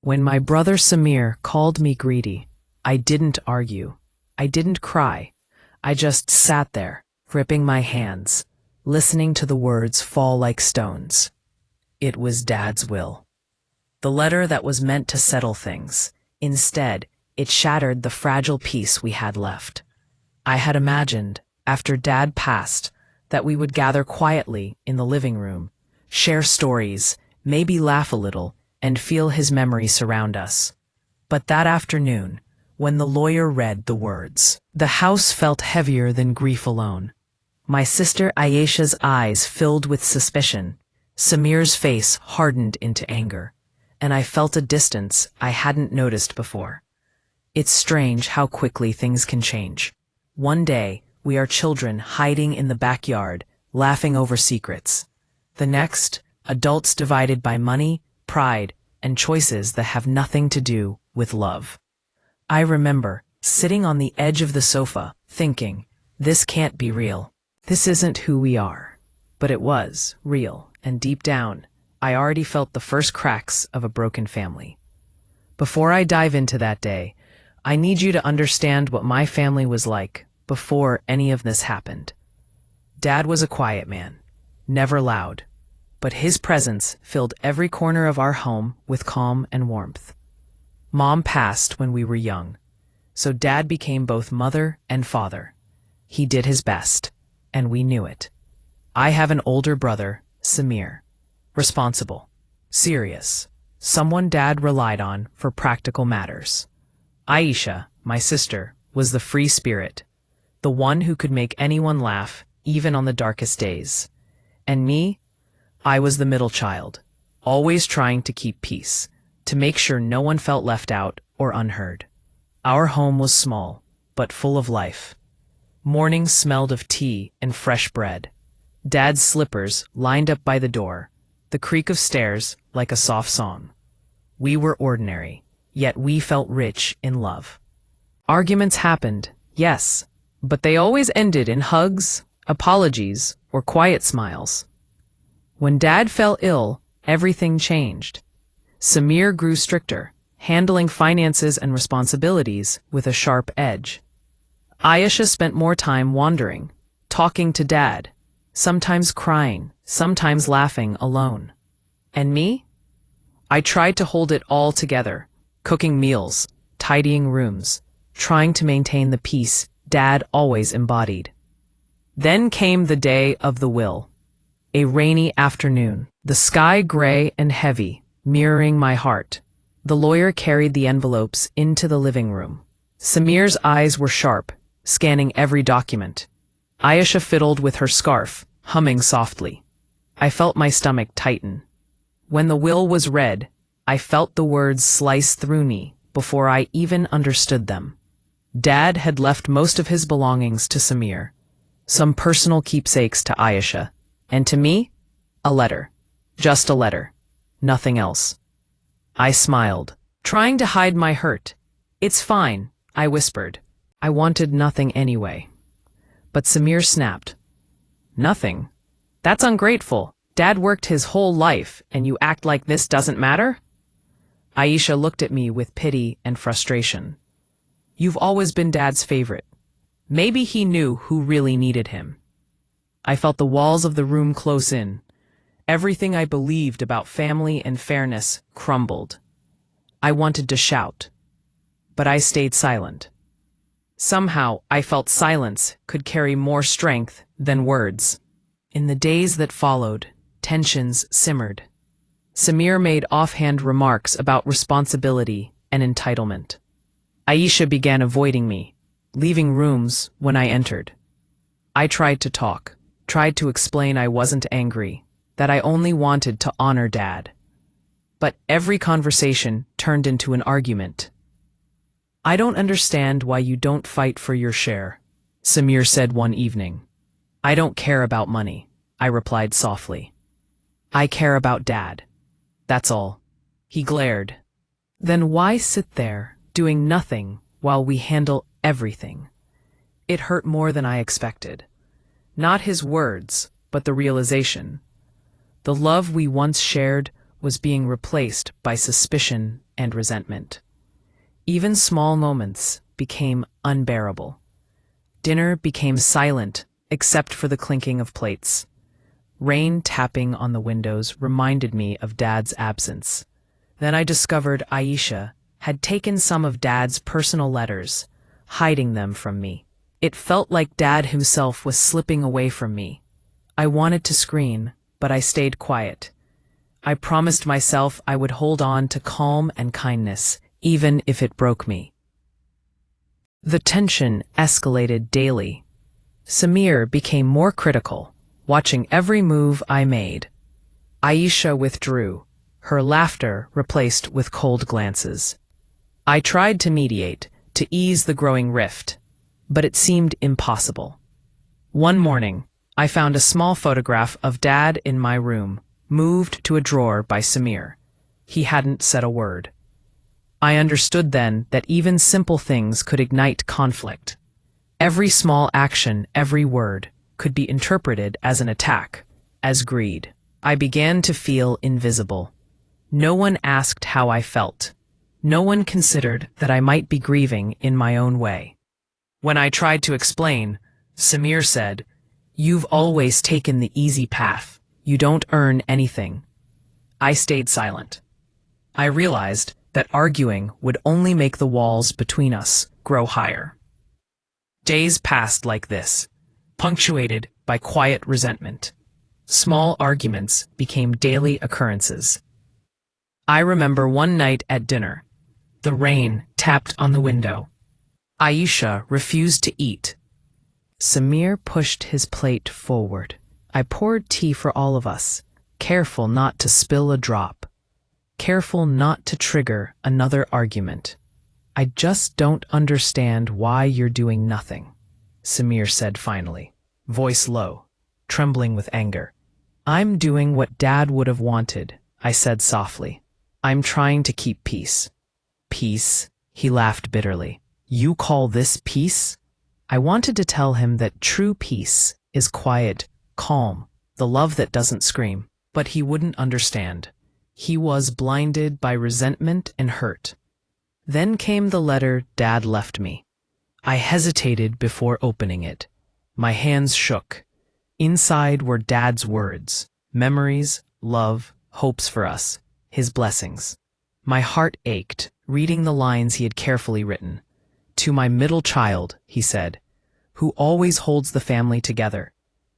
When my brother Samir called me greedy, I didn't argue. I didn't cry. I just sat there, gripping my hands, listening to the words fall like stones. It was Dad's will. The letter that was meant to settle things. Instead, it shattered the fragile peace we had left. I had imagined, after Dad passed, that we would gather quietly in the living room, share stories, maybe laugh a little, and feel his memory surround us. But that afternoon, when the lawyer read the words, the house felt heavier than grief alone. My sister Ayesha's eyes filled with suspicion, Samir's face hardened into anger, and I felt a distance I hadn't noticed before. It's strange how quickly things can change. One day, we are children hiding in the backyard, laughing over secrets. The next, adults divided by money, pride, and choices that have nothing to do with love. I remember sitting on the edge of the sofa, thinking, this can't be real. This isn't who we are. But it was real, and deep down, I already felt the first cracks of a broken family. Before I dive into that day, I need you to understand what my family was like before any of this happened. Dad was a quiet man, never loud, but his presence filled every corner of our home with calm and warmth. Mom passed when we were young, so Dad became both mother and father. He did his best, and we knew it. I have an older brother, Samir. Responsible, serious, someone Dad relied on for practical matters. Aisha, my sister, was the free spirit, the one who could make anyone laugh, even on the darkest days. And me? I was the middle child, always trying to keep peace, to make sure no one felt left out or unheard. Our home was small, but full of life. Mornings smelled of tea and fresh bread. Dad's slippers lined up by the door, the creak of stairs like a soft song. We were ordinary, yet we felt rich in love. Arguments happened, yes, but they always ended in hugs, apologies, or quiet smiles. When Dad fell ill, everything changed. Samir grew stricter, handling finances and responsibilities with a sharp edge. Ayesha spent more time wandering, talking to Dad, sometimes crying, sometimes laughing alone. And me? I tried to hold it all together, cooking meals, tidying rooms, trying to maintain the peace Dad always embodied. Then came the day of the will. A rainy afternoon, the sky gray and heavy, mirroring my heart. The lawyer carried the envelopes into the living room. Samir's eyes were sharp, scanning every document. Ayesha fiddled with her scarf, humming softly. I felt my stomach tighten. When the will was read, I felt the words slice through me before I even understood them. Dad had left most of his belongings to Samir, some personal keepsakes to Ayesha, and to me, a letter. Just a letter. Nothing else. I smiled, trying to hide my hurt. It's fine, I whispered. I wanted nothing anyway. But Samir snapped. Nothing? That's ungrateful. Dad worked his whole life, and you act like this doesn't matter? Ayesha looked at me with pity and frustration. You've always been Dad's favorite. Maybe he knew who really needed him. I felt the walls of the room close in. Everything I believed about family and fairness crumbled. I wanted to shout, but I stayed silent. Somehow, I felt silence could carry more strength than words. In the days that followed, tensions simmered. Samir made offhand remarks about responsibility and entitlement. Ayesha began avoiding me, leaving rooms when I entered. I tried to talk, tried to explain I wasn't angry, that I only wanted to honor Dad. But every conversation turned into an argument. I don't understand why you don't fight for your share, Samir said one evening. I don't care about money, I replied softly. I care about Dad. That's all. He glared. Then why sit there, doing nothing, while we handle everything? It hurt more than I expected. Not his words, but the realization. The love we once shared was being replaced by suspicion and resentment. Even small moments became unbearable. Dinner became silent except for the clinking of plates. Rain tapping on the windows reminded me of Dad's absence. Then I discovered Aisha had taken some of Dad's personal letters, hiding them from me. It felt like Dad himself was slipping away from me. I wanted to scream, but I stayed quiet. I promised myself I would hold on to calm and kindness, even if it broke me. The tension escalated daily. Samir became more critical, watching every move I made. Aisha withdrew, her laughter replaced with cold glances. I tried to mediate, to ease the growing rift, but it seemed impossible. One morning, I found a small photograph of Dad in my room, moved to a drawer by Samir. He hadn't said a word. I understood then that even simple things could ignite conflict. Every small action, every word, could be interpreted as an attack, as greed. I began to feel invisible. No one asked how I felt. No one considered that I might be grieving in my own way. When I tried to explain, Samir said, "You've always taken the easy path. You don't earn anything." I stayed silent. I realized that arguing would only make the walls between us grow higher. Days passed like this, punctuated by quiet resentment. Small arguments became daily occurrences. I remember one night at dinner. The rain tapped on the window. Aisha refused to eat. Samir pushed his plate forward. I poured tea for all of us, careful not to spill a drop, careful not to trigger another argument. "I just don't understand why you're doing nothing," Samir said finally, voice low, trembling with anger. "I'm doing what Dad would have wanted," I said softly. "I'm trying to keep peace." "Peace?" He laughed bitterly. "You call this peace?" I wanted to tell him that true peace is quiet, calm, the love that doesn't scream, but he wouldn't understand. He was blinded by resentment and hurt. Then came the letter Dad left me. I hesitated before opening it. My hands shook. Inside were Dad's words, memories, love, hopes for us, his blessings. My heart ached, reading the lines he had carefully written. "To my middle child," he said, "who always holds the family together.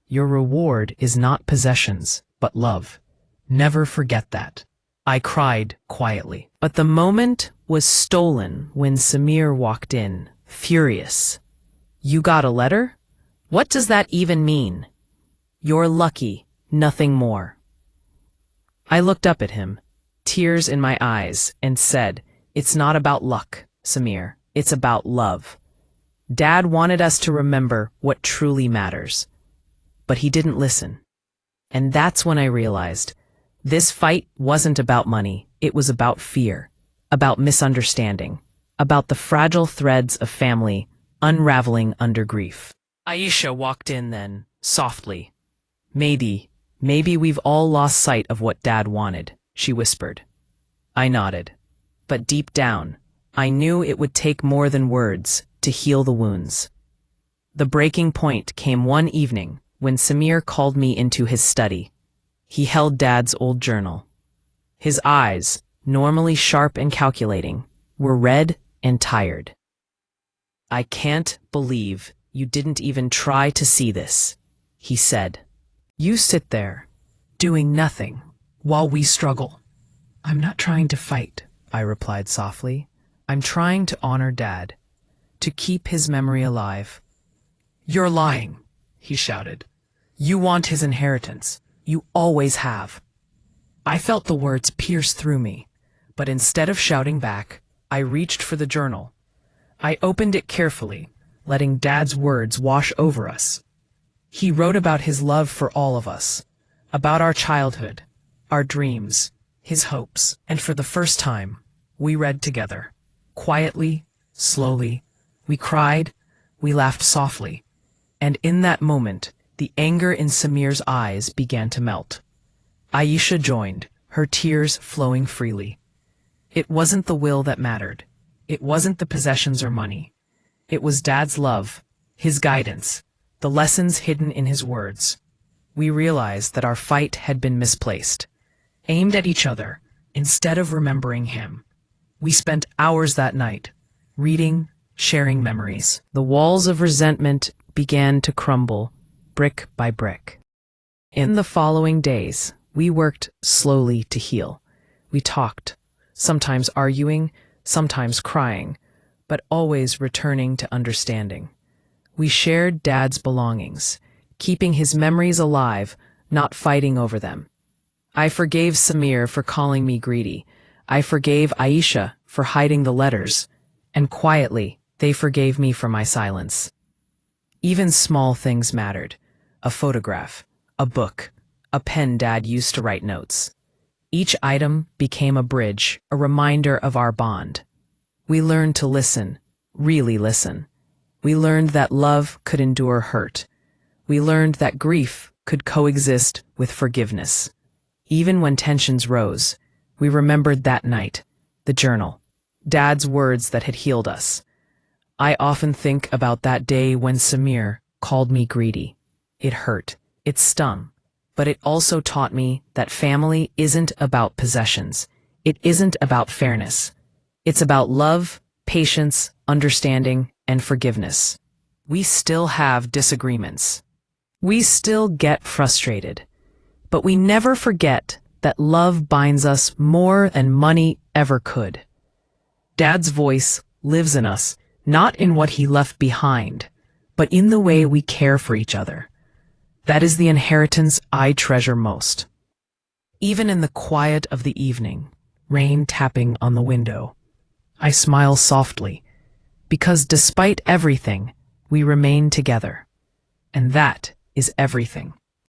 Your reward is not possessions, but love. Never forget that." I cried quietly. But the moment was stolen when Samir walked in, furious. "You got a letter? What does that even mean?" "You're lucky, nothing more." I looked up at him, tears in my eyes, and said, "It's not about luck, Samir. It's about love. Dad wanted us to remember what truly matters." But he didn't listen. And that's when I realized this fight wasn't about money. It was about fear, about misunderstanding, about the fragile threads of family unraveling under grief. Aisha walked in then, softly. Maybe we've all lost sight of what Dad wanted," she whispered. I nodded. But deep down, I knew it would take more than words to heal the wounds. The breaking point came one evening when Samir called me into his study. He held Dad's old journal. His eyes, normally sharp and calculating, were red and tired. "I can't believe you didn't even try to see this," he said. "You sit there, doing nothing, while we struggle." "I'm not trying to fight," I replied softly. "I'm trying to honor Dad, to keep his memory alive." "You're lying," he shouted. "You want his inheritance. You always have." I felt the words pierce through me, but instead of shouting back, I reached for the journal. I opened it carefully, letting Dad's words wash over us. He wrote about his love for all of us, about our childhood, our dreams, his hopes, and for the first time, we read together. Quietly, slowly, we cried, we laughed softly, and in that moment, the anger in Samir's eyes began to melt. Aisha joined, her tears flowing freely. It wasn't the will that mattered. It wasn't the possessions or money. It was Dad's love, his guidance, the lessons hidden in his words. We realized that our fight had been misplaced, aimed at each other instead of remembering him. We spent hours that night, reading, sharing memories. The walls of resentment began to crumble, brick by brick. In the following days, we worked slowly to heal. We talked, sometimes arguing, sometimes crying, but always returning to understanding. We shared Dad's belongings, keeping his memories alive, not fighting over them. I forgave Samir for calling me greedy. I forgave Aisha for hiding the letters, and quietly, they forgave me for my silence. Even small things mattered. A photograph, a book, a pen Dad used to write notes. Each item became a bridge, a reminder of our bond. We learned to listen, really listen. We learned that love could endure hurt. We learned that grief could coexist with forgiveness. Even when tensions rose, we remembered that night, the journal, Dad's words that had healed us. I often think about that day when Samir called me greedy. It hurt, it stung, but it also taught me that family isn't about possessions. It isn't about fairness. It's about love, patience, understanding, and forgiveness. We still have disagreements. We still get frustrated. But we never forget that love binds us more than money ever could. Dad's voice lives in us, not in what he left behind, but in the way we care for each other. That is the inheritance I treasure most. Even in the quiet of the evening, rain tapping on the window, I smile softly, because despite everything, we remain together. And that is everything.